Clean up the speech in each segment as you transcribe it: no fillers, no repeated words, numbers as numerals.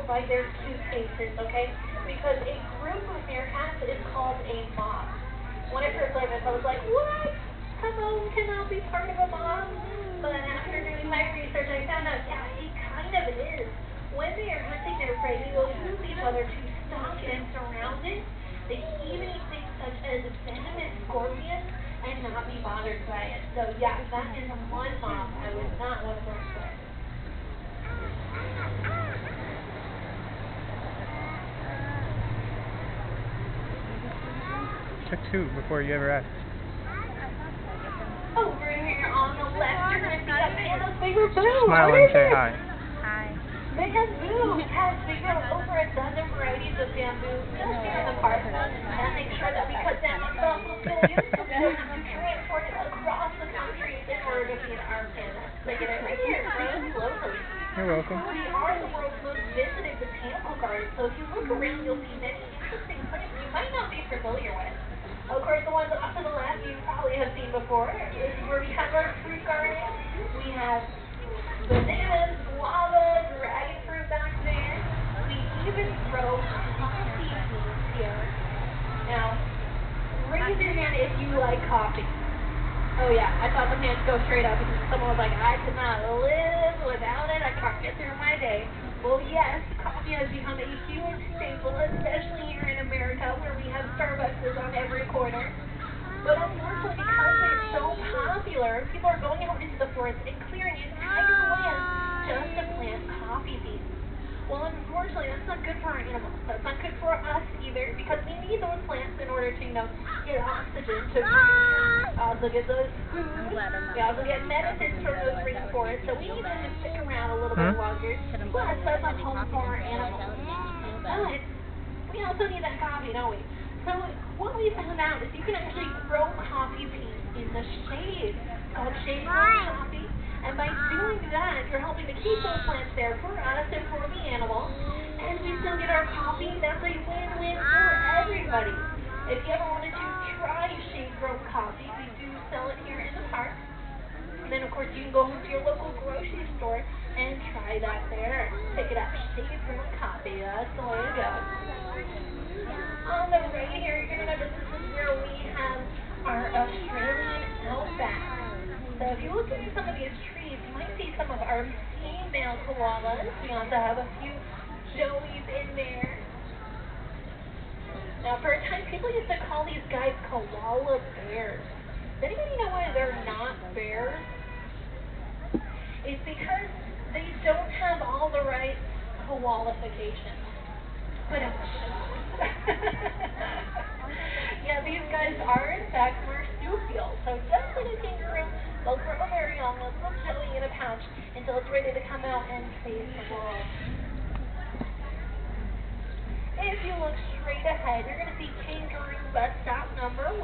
by their suitcases, okay? Because a group of meerkats is called a mob. When I first learned this, I was like, what? Hello cannot be part of a mob? But after doing my research, I found out, yeah, it kind of is. When they are hunting their prey, they will use each other to stalk and surround it. They even eat things such as venomous scorpions and not be bothered by it. So yeah, that is one mob I would not want to mess with. Took two before you ever asked. Over here on the left, you're going to see a panda's favorite boo. Smile and say hi. Hi. Bamboo has figured out over a dozen varieties of bamboo just here in the park. And make sure that we cut down on fossil fuels so we don't have to transport it across the country in order to feed our pandas. They get it right here, frozen locally. You're welcome. We are the world's most visited botanical garden, so if you look around, you'll see many interesting plants you might not be familiar with. Of course, the ones off to the left you probably have seen before. This is where we have our fruit garden. We have bananas, guava, dragon fruit back there. We even grow coffee beans here. Now, raise your hand if you like coffee. Oh yeah, I thought the hands go straight up because someone was like, I could not live without it. I can't get through my day. Well, yes, coffee has become a huge staple, especially here in America, where we have Starbucks on every corner. But unfortunately, because it's so popular, people are going out into the forest and clearing entire lands just to plant coffee beans. Well, unfortunately, that's not good for our animals. That's not good for us either, because we need those plants in order to, get oxygen to breathe. Also get those food. We also get medicines from those rainforests, so we need them to stick around a little bit longer. Plus, that's a home for our animals. But we also need that coffee, don't we? So what we found out is you can actually grow coffee beans in the shade. It's called shade-grown coffee. And by doing that, you're helping to keep those plants there for us and for the animals. And we still get our coffee. That's a win-win for everybody. If you ever wanted to try shade-grown coffee, we do sell it here in the park. And then, of course, you can go to your local grocery store and try that there. Pick it up. Shade-grown coffee. That's the way to go. On the right here, you're going to notice this is where we have our Australian outback. So if you look at some of these trees, you might see some of our female koalas. We also have a few joeys in there. Now, for a time, people used to call these guys koala bears. Does anybody know why they're not bears? It's because they don't have all the right koalifications. Yeah, these guys are, in fact, marsupials. So just like a kangaroo, they'll grow very young, a little joey in a pouch, until it's ready to come out and face the world. If you look straight ahead, you're going to see kangaroo bus stop number 1.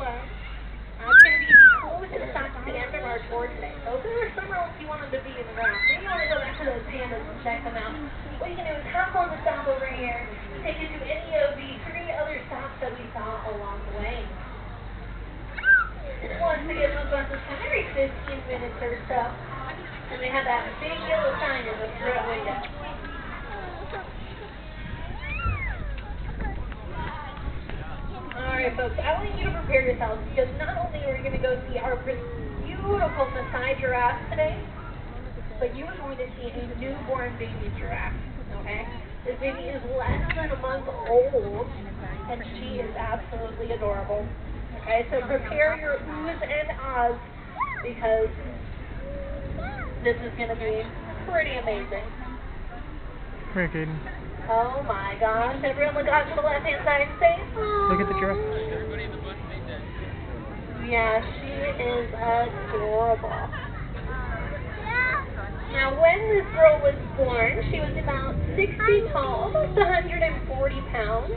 That's going to be the closest stop to the end of our tour today. So if there are somewhere else you wanted to be in the ground, maybe you want to go back to those pandas and check them out, what you can do is hop on the stop over here, take you to any of the 3 other stops that we saw along the way. Once again, those buses come every 15 minutes or so, and they have that big yellow sign in the front window. Alright folks, I want you to prepare yourselves, because not only are we going to go see our beautiful Maasai giraffe today, but you are going to see a newborn baby giraffe, okay? This baby is less than a month old, and she is absolutely adorable. Okay, so prepare your oohs and ahs, because this is going to be pretty amazing. Come here, Caden. Oh my gosh, everyone look out to the left-hand side and say, oh. Look at the giraffe. Yeah, she is adorable. Now, when this girl was born, she was about 6 feet tall, almost 140 pounds.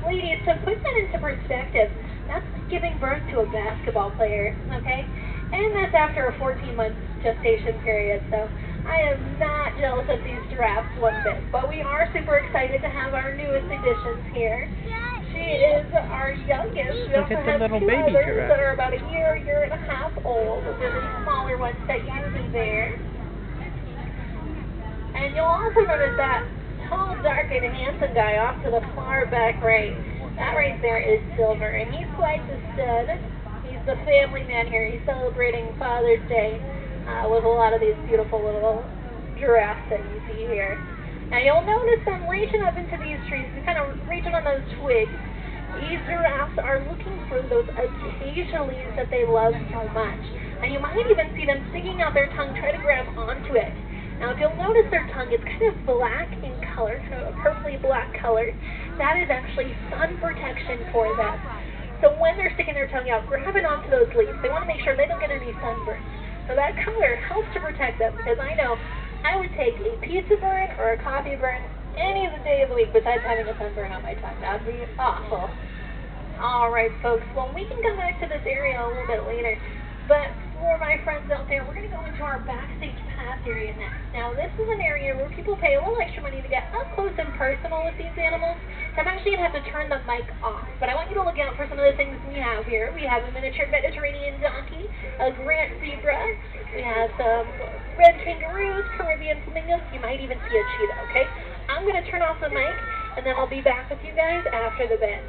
Ladies, to put that into perspective, that's like giving birth to a basketball player, okay? And that's after a 14-month gestation period, so I am not jealous of these giraffes one bit. But we are super excited to have our newest additions here. She is our youngest. We also have 2 others that are about a year and a half old. Those are the smaller ones that you see there. And you'll also notice that tall, dark, and handsome guy off to the far back right. That right there is Silver, and he's quite the stud. He's the family man here. He's celebrating Father's Day with a lot of these beautiful little giraffes that you see here. Now you'll notice them reaching up into these trees, kind of reaching on those twigs. These giraffes are looking for those acacia leaves that they love so much. And you might even see them sticking out their tongue, try to grab onto it. Now if you'll notice their tongue, it's kind of black in color, kind of a purpley black color. That is actually sun protection for them. So when they're sticking their tongue out, grabbing onto those leaves, they want to make sure they don't get any sunburn. So that color helps to protect them, because I know I would take a pizza burn or a coffee burn any of the day of the week besides having a sunburn on my tongue. That would be awful. Alright folks, well we can come back to this area a little bit later, but for my friends out there, we're going to go into our backstage pass area next. Now this is an area where people pay a little extra money to get up close and personal with these animals. So I'm actually going to have to turn the mic off, but I want you to look out for some of the things we have here. We have a miniature Mediterranean donkey, a Grant zebra, we have some red kangaroos, Caribbean flamingos, you might even see a cheetah, okay? I'm going to turn off the mic, and then I'll be back with you guys after the band.